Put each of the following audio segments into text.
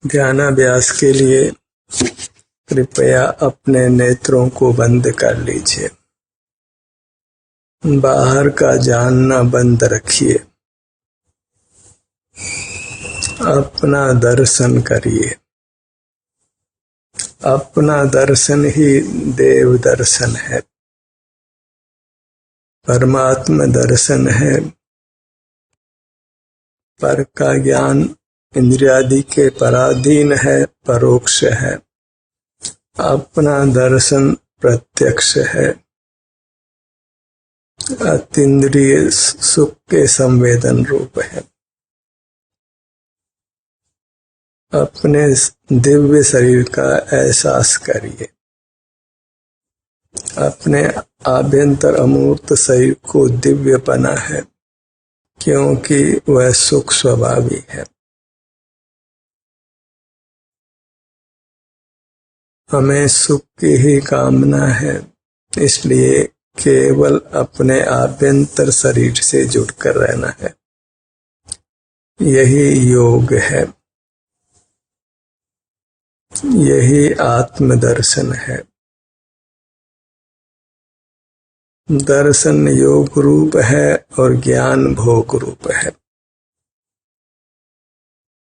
ध्यानाभ्यास के लिए कृपया अपने नेत्रों को बंद कर लीजिए। बाहर का जानना बंद रखिए। अपना दर्शन करिए। अपना दर्शन ही देव दर्शन है, परमात्मा दर्शन है। पर का ज्ञान इंद्रियादि के पराधीन है, परोक्ष है। अपना दर्शन प्रत्यक्ष है, अतीन्द्रिय सुख के संवेदन रूप है। अपने दिव्य शरीर का एहसास करिए। अपने आभ्यंतर अमूर्त शरीर को दिव्यपना है, क्योंकि वह सुख स्वभावी है। हमें सुख की ही कामना है, इसलिए केवल अपने आभ्यंतर शरीर से जुड़कर रहना है। यही योग है, यही आत्मदर्शन है। दर्शन योग रूप है और ज्ञान भोग रूप है।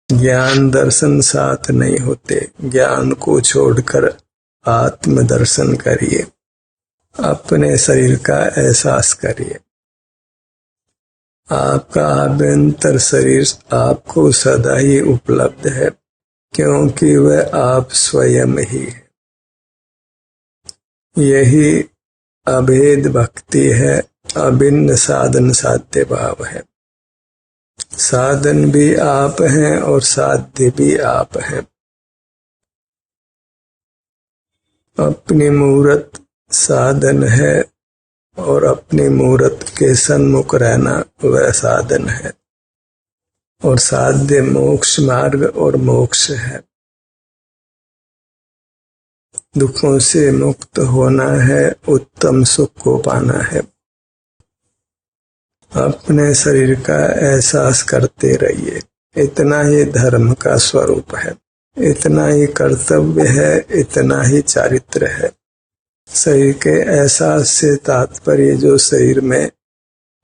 ज्ञान दर्शन साथ नहीं होते। ज्ञान को छोड़कर आत्मदर्शन करिए। अपने शरीर का एहसास करिए। आपका आभ्यंतर शरीर आपको सदा ही उपलब्ध है, क्योंकि वह आप स्वयं ही है। यही अभेद भक्ति है, अभिन्न साधन साध्य भाव है। साधन भी आप हैं और साध्य भी आप हैं। अपनी मूर्त साधन है और अपनी मूर्त के सन्मुख रहना वह साधन है, और साध्य मोक्ष मार्ग और मोक्ष है। दुखों से मुक्त होना है, उत्तम सुख को पाना है। अपने शरीर का एहसास करते रहिए। इतना ही धर्म का स्वरूप है, इतना ही कर्तव्य है, इतना ही चारित्र है। शरीर के एहसास से तात्पर्य जो शरीर में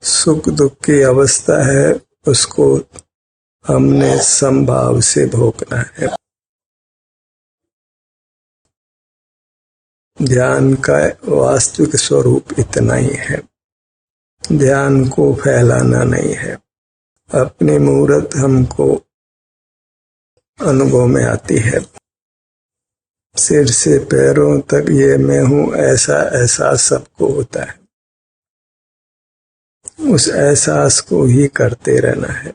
सुख दुख की अवस्था है, उसको हमने समभाव से भोगना है। ध्यान का वास्तविक स्वरूप इतना ही है। ध्यान को फैलाना नहीं है। अपनी मूर्त हमको अनुभव में आती है। सिर से पैरों तक ये मैं हूँ, ऐसा एहसास सबको होता है। उस एहसास को ही करते रहना है।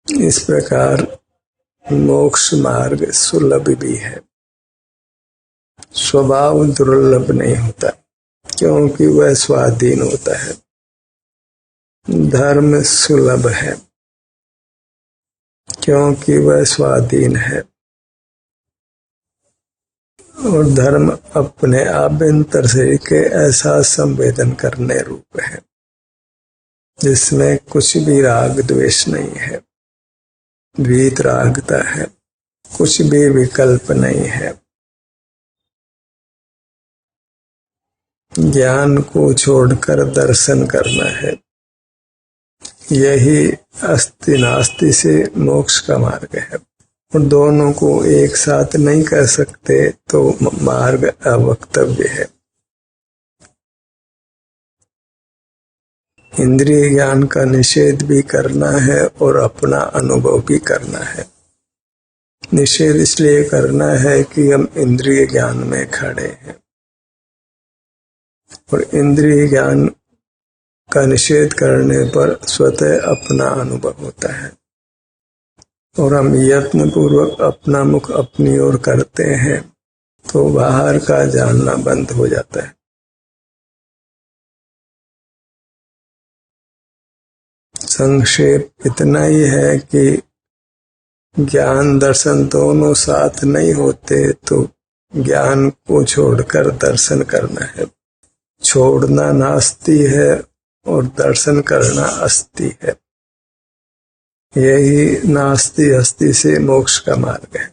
इस प्रकार मोक्ष मार्ग सुलभ भी है। स्वभाव दुर्लभ नहीं होता, क्योंकि वह स्वाधीन होता है। धर्म सुलभ है, क्योंकि वह स्वाधीन है। और धर्म अपने आभ्यंतर शरीर के एहसास संवेदन करने रूप है, जिसमें कुछ भी राग द्वेष नहीं है, वीतरागता है, कुछ भी विकल्प नहीं है। ज्ञान को छोड़कर दर्शन करना है। यही अस्ति नास्ति से मोक्ष का मार्ग है। और दोनों को एक साथ नहीं कर सकते तो मार्ग अवक्तव्य है। इंद्रिय ज्ञान का निषेध भी करना है और अपना अनुभव भी करना है। निषेध इसलिए करना है कि हम इंद्रिय ज्ञान में खड़े हैं, और इंद्रिय ज्ञान का निषेध करने पर स्वतः अपना अनुभव होता है, और हम यत्न पूर्वक अपना मुख अपनी ओर करते हैं तो बाहर का जानना बंद हो जाता है। संक्षेप इतना ही है कि ज्ञान दर्शन दोनों साथ नहीं होते, तो ज्ञान को छोड़कर दर्शन करना है। छोड़ना नास्ति है और दर्शन करना अस्ति है। यही नास्ति हस्ति से मोक्ष का मार्ग है।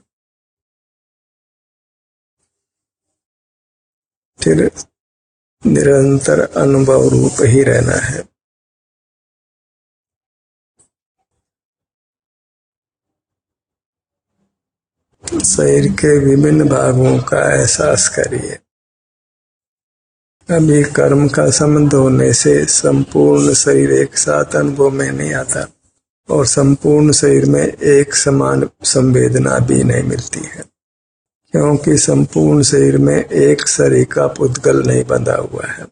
फिर निरंतर अनुभव रूप ही रहना है। शरीर के विभिन्न भागों का एहसास करिए। अभी कर्म का संबंध होने से संपूर्ण शरीर एक साथ अनुभव में नहीं आता और संपूर्ण शरीर में एक समान संवेदना भी नहीं मिलती है, क्योंकि संपूर्ण शरीर में एक शरीर का पुद्गल नहीं बंधा हुआ है।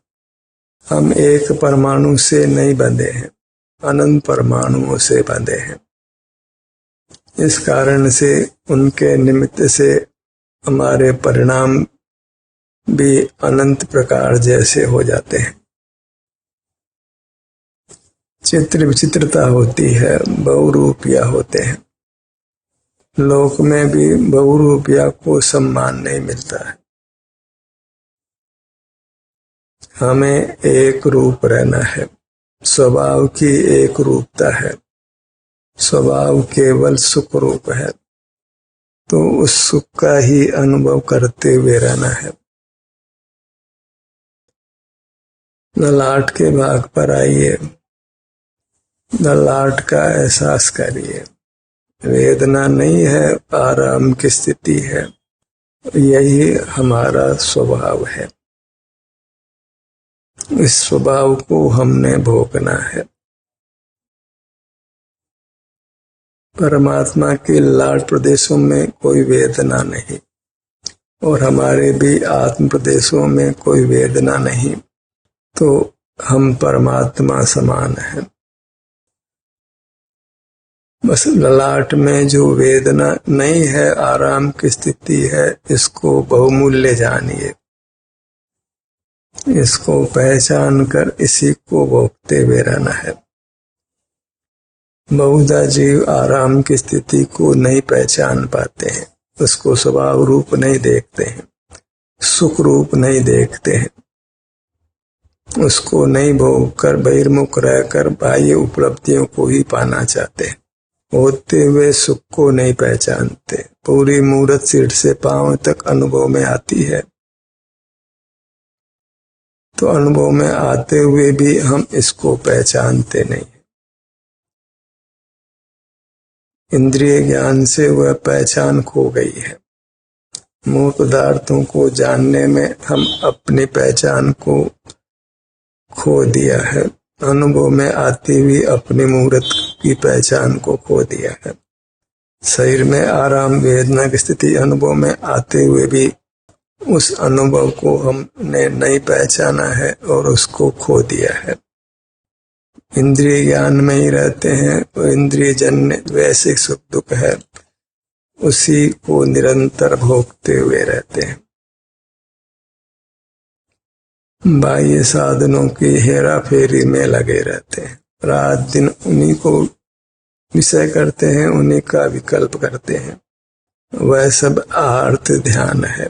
हम एक परमाणु से नहीं बंधे हैं, अनंत परमाणुओं से बंधे हैं। इस कारण से उनके निमित्त से हमारे परिणाम भी अनंत प्रकार जैसे हो जाते हैं। चित्र विचित्रता होती है, बहुरूपिया होते हैं। लोक में भी बहुरूपिया को सम्मान नहीं मिलता है। हमें एक रूप रहना है। स्वभाव की एक रूपता है। स्वभाव केवल सुख रूप है, तो उस सुख का ही अनुभव करते हुए रहना है। ललाट के भाग पर आइए, ललाट का एहसास करिए। वेदना नहीं है, आराम की स्थिति है। यही हमारा स्वभाव है। इस स्वभाव को हमने भोगना है। परमात्मा के ललाट प्रदेशों में कोई वेदना नहीं और हमारे भी आत्म प्रदेशों में कोई वेदना नहीं, तो हम परमात्मा समान हैं। बस ललाट में जो वेदना नहीं है, आराम की स्थिति है, इसको बहुमूल्य जानिए। इसको पहचान कर इसी को भोगते हुए रहना है। बहुधा जीव आराम की स्थिति को नहीं पहचान पाते हैं, उसको स्वभाव रूप नहीं देखते हैं, सुख रूप नहीं देखते हैं। उसको नहीं भोग कर बहिर्मुख रहकर बाह्य उपलब्धियों को ही पाना चाहते हैं। होते हुए सुख को नहीं पहचानते। पूरी मूर्त सिर से पांव तक अनुभव में आती है, तो अनुभव में आते हुए भी हम इसको पहचानते नहीं। इंद्रिय ज्ञान से वह पहचान खो गई है। मूल पदार्थों को जानने में हम अपनी पहचान को खो दिया है। अनुभव में आती हुई अपनी मूर्त की पहचान को खो दिया है। शरीर में आराम वेदना की स्थिति अनुभव में आते हुए भी उस अनुभव को हमने नहीं पहचाना है और उसको खो दिया है। इंद्रिय ज्ञान में ही रहते हैं और इंद्रिय जन्य वैसे सुख दुख है, उसी को निरंतर भोगते हुए रहते हैं। बाह्य साधनों की हेरा फेरी में लगे रहते हैं। रात दिन उन्हीं को विषय करते हैं, उन्हीं का विकल्प करते हैं। वह सब आर्त ध्यान है।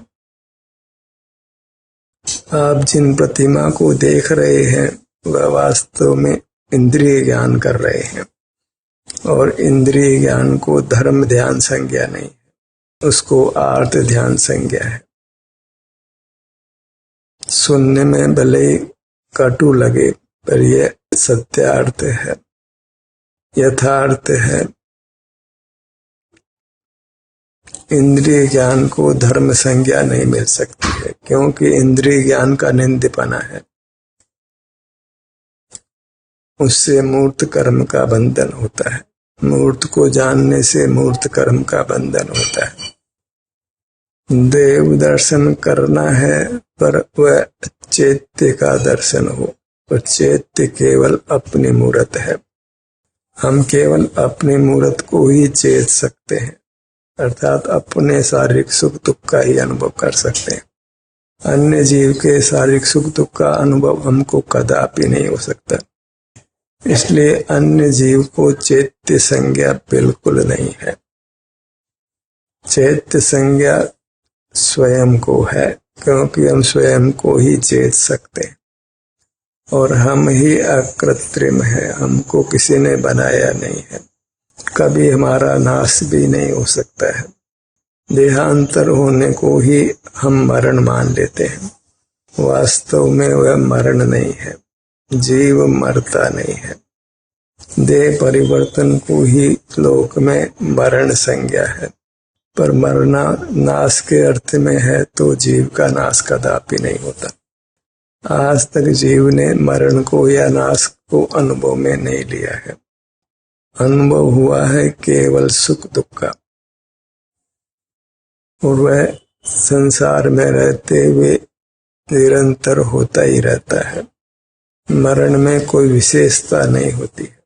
आप जिन प्रतिमा को देख रहे हैं वह वास्तव में इंद्रिय ज्ञान कर रहे हैं और इंद्रिय ज्ञान को धर्म ध्यान संज्ञा नहीं है, उसको आर्त ध्यान संज्ञा है। सुनने में भले कटु लगे पर यह सत्यार्थ है, यथार्थ है। इंद्रिय ज्ञान को धर्म संज्ञा नहीं मिल सकती है, क्योंकि इंद्रिय ज्ञान का निंदपना है। उससे मूर्त कर्म का बंधन होता है। मूर्त को जानने से मूर्त कर्म का बंधन होता है। देव दर्शन करना है पर वह चैत्य का दर्शन हो, और चैत्य केवल अपनी मूर्त है। हम केवल अपनी मूर्त को ही चेत सकते हैं, अर्थात अपने शारीरिक सुख दुख का ही अनुभव कर सकते हैं। अन्य जीव के शारीरिक सुख दुख का अनुभव हमको कदापि नहीं हो सकता। इसलिए अन्य जीव को चैत्य संज्ञा बिल्कुल नहीं है। चैत्य संज्ञा स्वयं को है, क्योंकि हम स्वयं को ही चेत सकते हैं और हम ही अकृत्रिम है, हमको किसी ने बनाया नहीं है। कभी हमारा नाश भी नहीं हो सकता है। देहांतर होने को ही हम मरण मान लेते हैं। वास्तव में वह मरण नहीं है, जीव मरता नहीं है। देह परिवर्तन को ही लोक में मरण संज्ञा है, पर मरना नाश के अर्थ में है तो जीव का नाश कदापि नहीं होता। आज तक जीव ने मरण को या नाश को अनुभव में नहीं लिया है। अनुभव हुआ है केवल सुख दुख का, और वह संसार में रहते हुए निरंतर होता ही रहता है। मरण में कोई विशेषता नहीं होती है।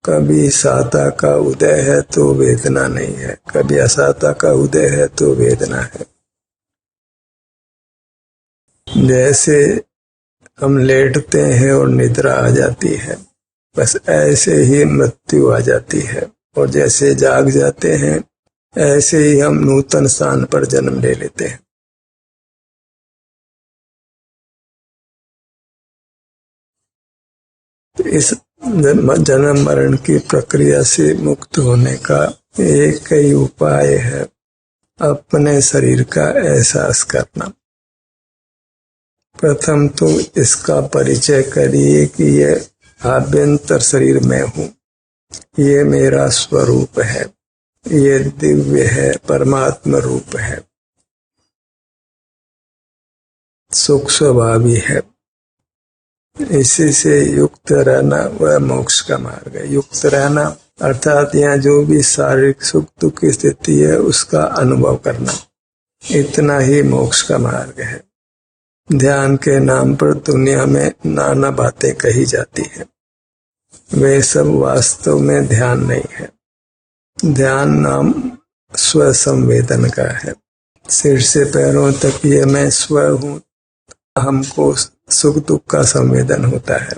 कभी साता का उदय है तो वेदना नहीं है, कभी असाता का उदय है तो वेदना है। जैसे हम लेटते हैं और निद्रा आ जाती है, बस ऐसे ही मृत्यु आ जाती है। और जैसे जाग जाते हैं, ऐसे ही हम नूतन स्थान पर जन्म ले लेते हैं। इस जन्म मरण की प्रक्रिया से मुक्त होने का एक ही उपाय है, अपने शरीर का एहसास करना। प्रथम तो इसका परिचय करिए कि यह आभ्यंतर शरीर में हूँ, ये मेरा स्वरूप है, ये दिव्य है, परमात्मा रूप है, सुख स्वभावी है। इसी से युक्त रहना वह मोक्ष का मार्ग है। युक्त रहना अर्थात यहाँ जो भी शारीरिक सुख दुख की स्थिति है उसका अनुभव करना, इतना ही मोक्ष का मार्ग है। ध्यान के नाम पर दुनिया में नाना बातें कही जाती हैं, वे सब वास्तव में ध्यान नहीं है। ध्यान नाम स्व संवेदन का है। सिर से पैरों तक ये मैं स्व हूँ, हमको सुख दुख का संवेदन होता है,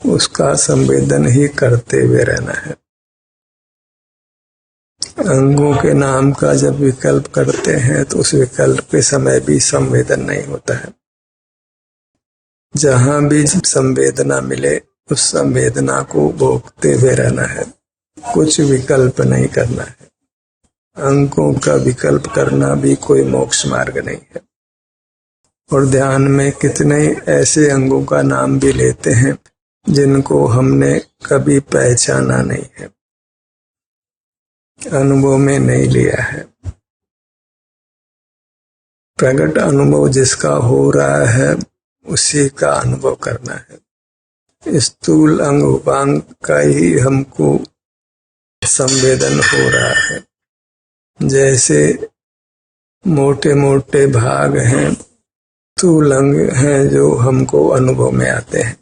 उसका संवेदन ही करते हुए रहना है। अंगों के नाम का जब विकल्प करते हैं तो उस विकल्प के समय भी संवेदन नहीं होता है। जहां भी संवेदना मिले उस संवेदना को भोगते हुए रहना है, कुछ विकल्प नहीं करना है। अंगों का विकल्प करना भी कोई मोक्ष मार्ग नहीं है। और ध्यान में कितने ऐसे अंगों का नाम भी लेते हैं जिनको हमने कभी पहचाना नहीं है, अनुभव में नहीं लिया है। प्रकट अनुभव जिसका हो रहा है उसी का अनुभव करना है। स्थूल अंग उपांग का ही हमको संवेदन हो रहा है। जैसे मोटे मोटे भाग हैं, स्थूल अंग हैं जो हमको अनुभव में आते हैं,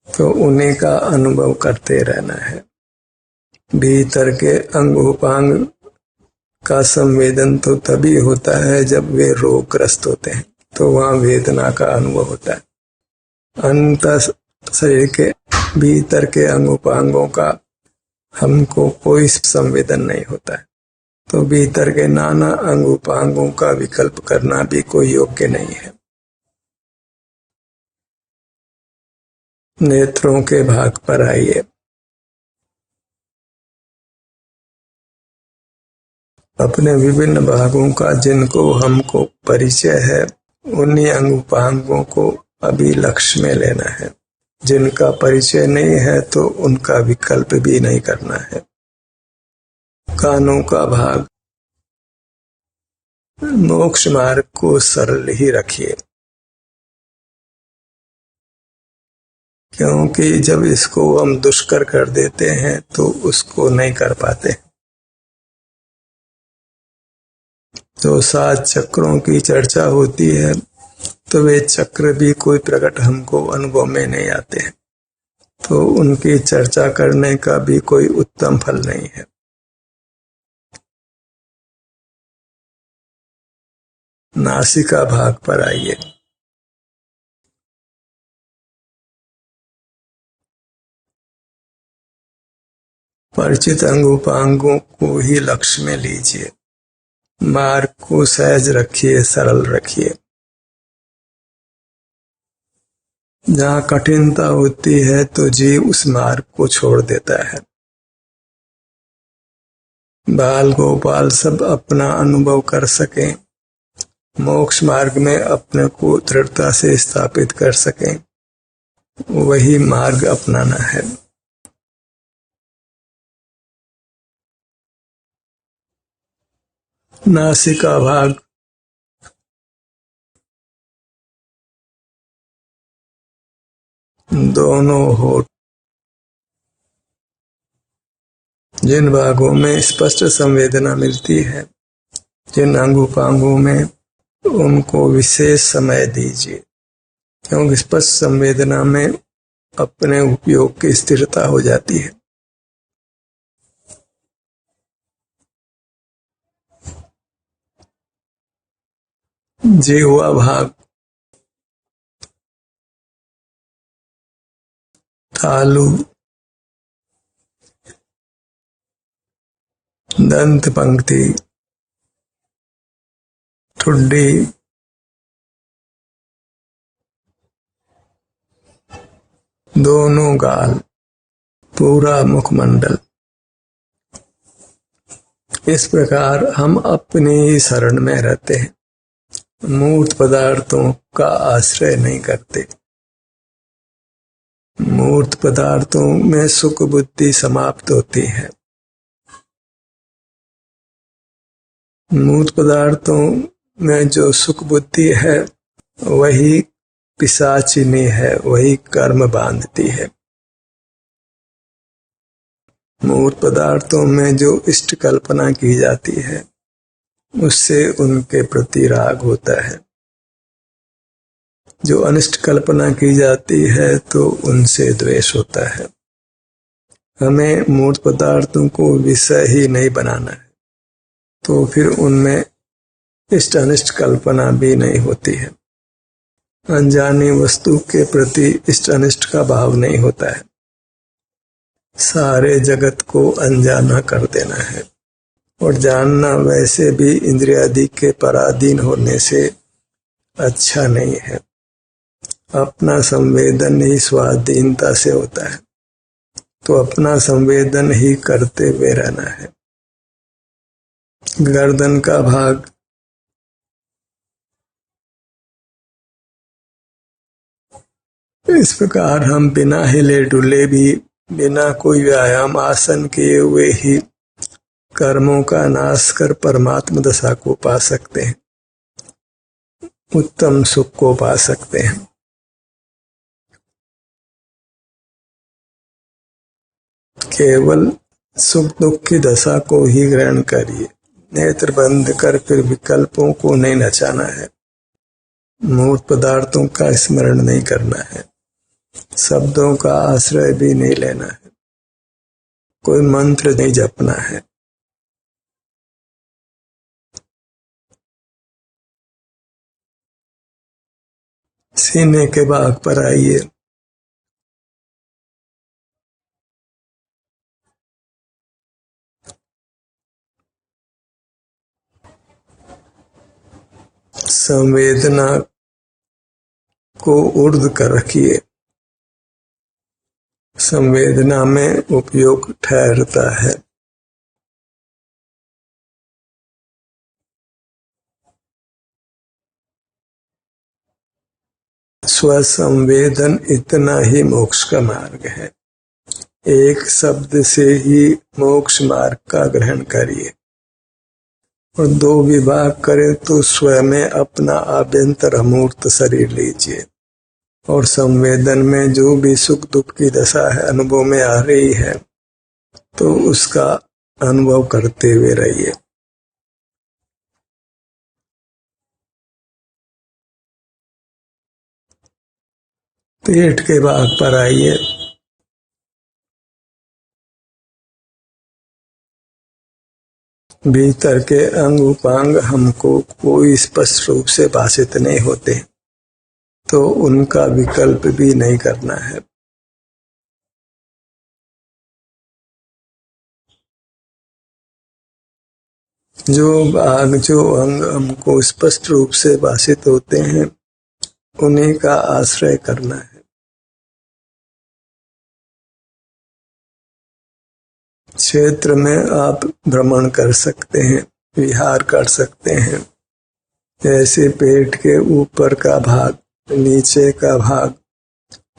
तो उन्हीं का अनुभव करते रहना है। भीतर के अंग उपांग का संवेदन तो तभी होता है जब वे रोगग्रस्त होते हैं, तो वहाँ वेदना का अनुभव होता है। अंत शरीर के भीतर के अंग उपांगों का हमको कोई संवेदन नहीं होता है, तो भीतर के नाना अंग उपांगों का विकल्प करना भी कोई योग्य नहीं है। नेत्रों के भाग पर आइए। अपने विभिन्न भागों का जिनको हमको परिचय है, उन्हीं अंग उपांगों को अभी लक्ष्य में लेना है। जिनका परिचय नहीं है तो उनका विकल्प भी नहीं करना है। कानों का भाग, मोक्ष मार्ग को सरल ही रखिए, क्योंकि जब इसको हम दुष्कर कर देते हैं तो उसको नहीं कर पाते। तो 7 चक्रों की चर्चा होती है तो वे चक्र भी कोई प्रकट हमको अनुभव में नहीं आते हैं, तो उनकी चर्चा करने का भी कोई उत्तम फल नहीं है। नासिका भाग पर आइए। परिचित अंग उपांगों को ही लक्ष्य में लीजिए। मार्ग को सहज रखिए, सरल रखिए। जहाँ कठिनता होती है तो जीव उस मार्ग को छोड़ देता है। बाल गोपाल सब अपना अनुभव कर सकें, मोक्ष मार्ग में अपने को दृढ़ता से स्थापित कर सकें, वही मार्ग अपनाना है। नासिका भाग दोनों होठ, जिन भागों में स्पष्ट संवेदना मिलती है, जिन अंगों में, उनको विशेष समय दीजिए, क्योंकि स्पष्ट संवेदना में अपने उपयोग की स्थिरता हो जाती है। जिह्वा भाग तालु, दंत पंक्ति, ठुड्डी, दोनों गाल, पूरा मुखमंडल। इस प्रकार हम अपनी ही शरण में रहते हैं, मूर्त पदार्थों का आश्रय नहीं करते। मूर्त पदार्थों में सुख बुद्धि समाप्त होती है। मूर्त पदार्थों में जो सुख बुद्धि है वही पिशाचिनी है, वही कर्म बांधती है। मूर्त पदार्थों में जो इष्ट कल्पना की जाती है उससे उनके प्रति राग होता है, जो अनिष्ट कल्पना की जाती है तो उनसे द्वेष होता है। हमें मूर्त पदार्थों को विषय ही नहीं बनाना है, तो फिर उनमें इष्ट अनिष्ट कल्पना भी नहीं होती है। अनजानी वस्तु के प्रति इष्ट अनिष्ट का भाव नहीं होता है। सारे जगत को अनजाना कर देना है, और जानना वैसे भी इंद्रियादि के पराधीन होने से अच्छा नहीं है। अपना संवेदन ही स्वाधीनता से होता है, तो अपना संवेदन ही करते हुए रहना है। गर्दन का भाग इस प्रकार हम बिना हिले डुले भी, बिना कोई व्यायाम आसन किए हुए ही कर्मों का नाश कर परमात्मा दशा को पा सकते हैं, उत्तम सुख को पा सकते हैं। केवल सुख दुख की दशा को ही ग्रहण करिए, नेत्र बंद कर फिर विकल्पों को नहीं नचाना है। मूर्त पदार्थों का स्मरण नहीं करना है, शब्दों का आश्रय भी नहीं लेना है, कोई मंत्र नहीं जपना है। सीने के भाग पर आइए। संवेदना को ऊर्ध्व कर रखिए, संवेदना में उपयोग ठहरता है। स्वसंवेदन इतना ही मोक्ष का मार्ग है। एक शब्द से ही मोक्ष मार्ग का ग्रहण करिए, और दो विभाग करें तो स्वयं में अपना आभ्यंतर अमूर्त शरीर लीजिए, और संवेदन में जो भी सुख दुख की दशा है अनुभव में आ रही है तो उसका अनुभव करते हुए रहिए। पेट के भाग पर आइए। भीतर के अंग उपांग हमको कोई स्पष्ट रूप से भाषित नहीं होते, तो उनका विकल्प भी नहीं करना है। जो अंग हमको स्पष्ट रूप से भाषित होते हैं उन्हीं का आश्रय करना है। क्षेत्र में आप भ्रमण कर सकते हैं, विहार कर सकते हैं। जैसे पेट के ऊपर का भाग, नीचे का भाग,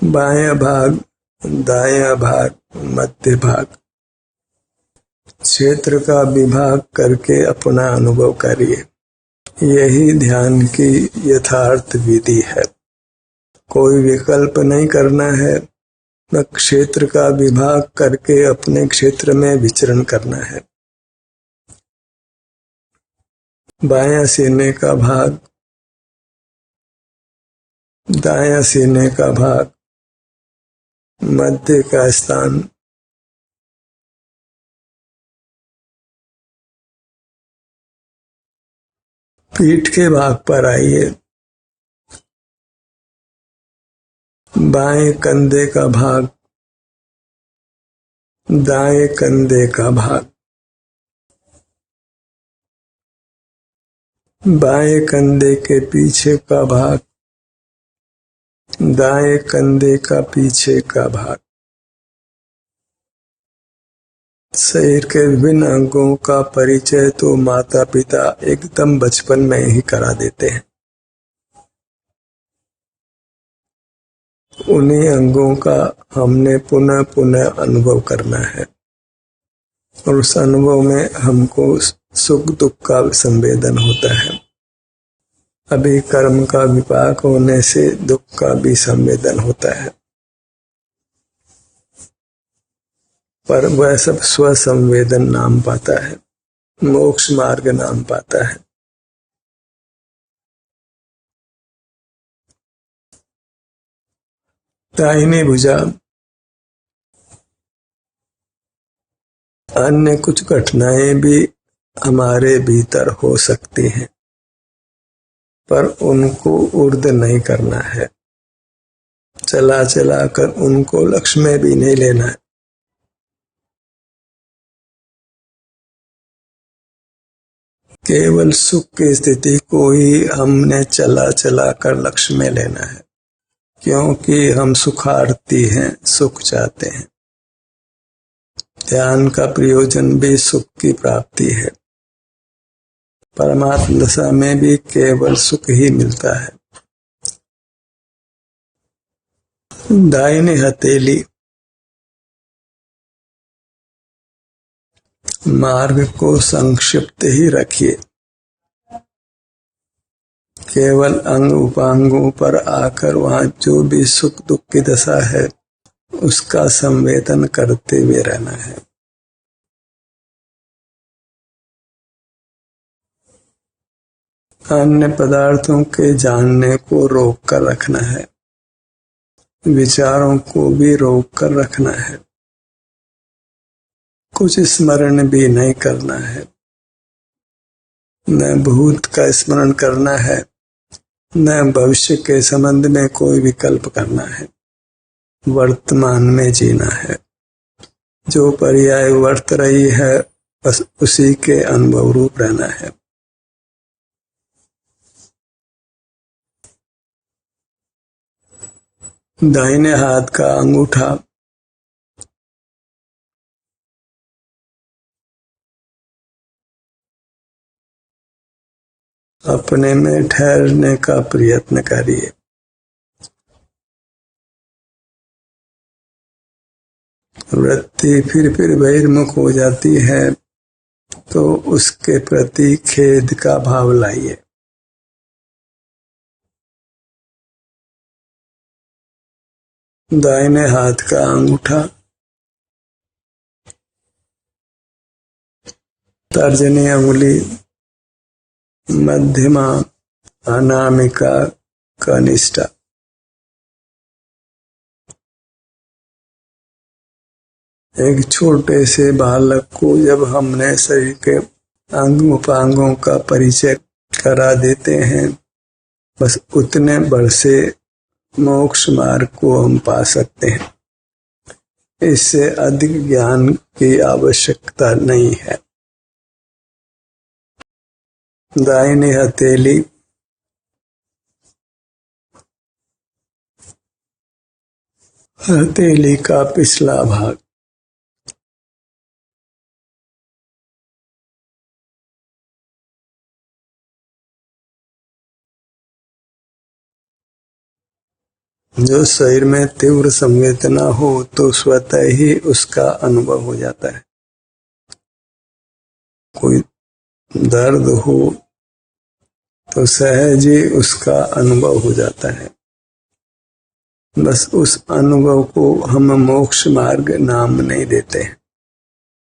बायां भाग, दायां भाग, मध्य भाग, क्षेत्र का विभाग करके अपना अनुभव करिए। यही ध्यान की यथार्थ विधि है। कोई विकल्प नहीं करना है, न क्षेत्र का विभाग करके अपने क्षेत्र में विचरण करना है। बायां सीने का भाग, दायां सीने का भाग, मध्य का स्थान, पीठ के भाग पर आइए। बाएं कंधे का भाग, दाएं कंधे का भाग, बाएं कंधे के पीछे का भाग, दाएं कंधे का पीछे का भाग। शरीर के विभिन्न अंगों का परिचय तो माता पिता एकदम बचपन में ही करा देते हैं। उन्हीं अंगों का हमने पुनः पुनः अनुभव करना है और उस अनुभव में हमको सुख दुख का संवेदन होता है। अभी कर्म का विपाक होने से दुख का भी संवेदन होता है, पर वह सब स्वसंवेदन नाम पाता है, मोक्ष मार्ग नाम पाता है। दाहिनी भुजा, अन्य कुछ घटनाएं भी हमारे भीतर हो सकती हैं, पर उनको ऊर्ध्व नहीं करना है। चला चला कर उनको लक्ष्य में भी नहीं लेना है। केवल सुख की स्थिति को ही हमने चला चला कर लक्ष्य में लेना है, क्योंकि हम सुखार्थी हैं, सुख चाहते हैं। ध्यान का प्रयोजन भी सुख की प्राप्ति है। परमात्मा दशा में भी केवल सुख ही मिलता है। दाहिनी हथेली, मार्ग को संक्षिप्त ही रखिए। केवल अंग उपांगों पर आकर वहां जो भी सुख दुख की दशा है उसका संवेदन करते हुए रहना है। अन्य पदार्थों के जानने को रोक कर रखना है, विचारों को भी रोक कर रखना है। कुछ स्मरण भी नहीं करना है, न भूत का स्मरण करना है, न भविष्य के संबंध में कोई विकल्प करना है। वर्तमान में जीना है। जो पर्याय वर्त रही है बस उसी के अनुभव रूप रहना है। दाहिने हाथ का अंगूठा अपने में ठहरने का प्रयत्न करिए। वृत्ति फिर बहिर्मुख हो जाती है तो उसके प्रति खेद का भाव लाइए। दाहिने हाथ का अंगूठा तर्जनी अंगुली, मध्यमा, अनामिका, कनिष्ठा। एक छोटे से बालक को जब हमने शरीर के अंग उपांगों का परिचय करा देते हैं, बस उतने बड़ से मोक्ष मार्ग को हम पा सकते हैं। इससे अधिक ज्ञान की आवश्यकता नहीं है। दाहिनी हथेली हथेली का पिछला भाग, जो शरीर में तीव्र संवेदना हो तो स्वतः ही उसका अनुभव हो जाता है। कोई दर्द हो तो सहज ही उसका अनुभव हो जाता है। बस उस अनुभव को हम मोक्ष मार्ग नाम नहीं देते हैं,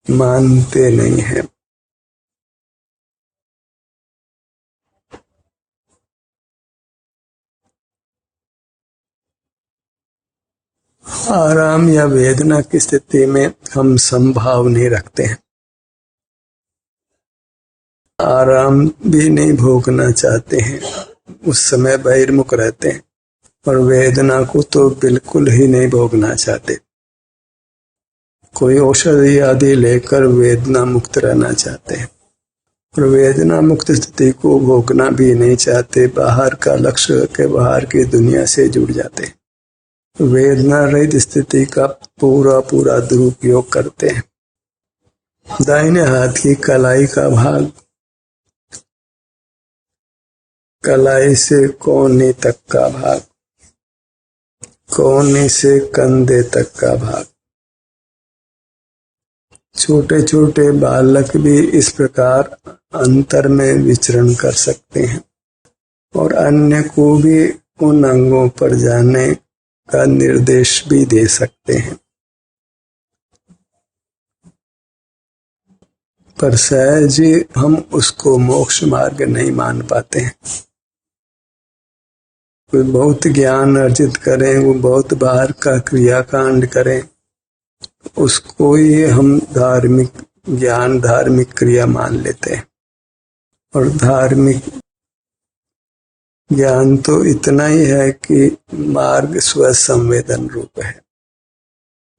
मानते नहीं हैं। आराम या वेदना की स्थिति में हम संभाव नहीं रखते हैं, आराम भी नहीं भोगना चाहते हैं, उस समय बहिर्मुख रहते हैं, और वेदना को तो बिल्कुल ही नहीं भोगना चाहते। कोई औषधि आदि लेकर वेदना मुक्त रहना चाहते हैं, और वेदना मुक्त स्थिति को भोगना भी नहीं चाहते, बाहर का लक्ष्य के बाहर की दुनिया से जुड़ जाते हैं, वेदना रहित स्थिति का पूरा पूरा दुरुपयोग करते हैं। दाहिने हाथ की कलाई का भाग, कलाई से कोहनी तक का भाग, कोहनी से कंधे तक का भाग, छोटे छोटे बालक भी इस प्रकार अंतर में विचरण कर सकते हैं और अन्य को भी उन अंगों पर जाने का निर्देश भी दे सकते हैं। पर सहज ही हम उसको मोक्ष मार्ग नहीं मान पाते हैं। कोई बहुत ज्ञान अर्जित करें, वो बहुत बाहर का क्रियाकांड करें, उसको ही हम धार्मिक ज्ञान, धार्मिक क्रिया मान लेते हैं। और धार्मिक ज्ञान तो इतना ही है कि मार्ग स्वसंवेदन रूप है।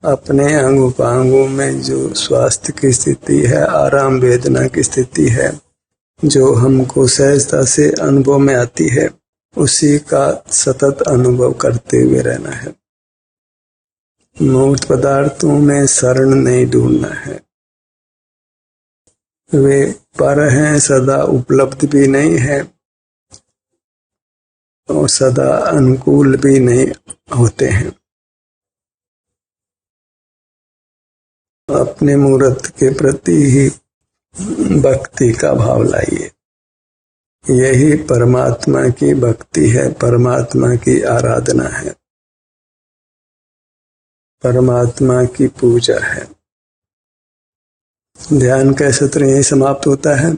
अपने अंग उपांगों में जो स्वास्थ्य की स्थिति है, आराम वेदना की स्थिति है, जो हमको सहजता से अनुभव में आती है, उसी का सतत अनुभव करते हुए रहना है। मूर्त पदार्थों में शरण नहीं ढूंढना है, वे पर हैं, सदा उपलब्ध भी नहीं है और सदा अनुकूल भी नहीं होते हैं। अपने मूर्त के प्रति ही भक्ति का भाव लाइए, यही परमात्मा की भक्ति है, परमात्मा की आराधना है, परमात्मा की पूजा है। ध्यान का सत्र यही समाप्त होता है।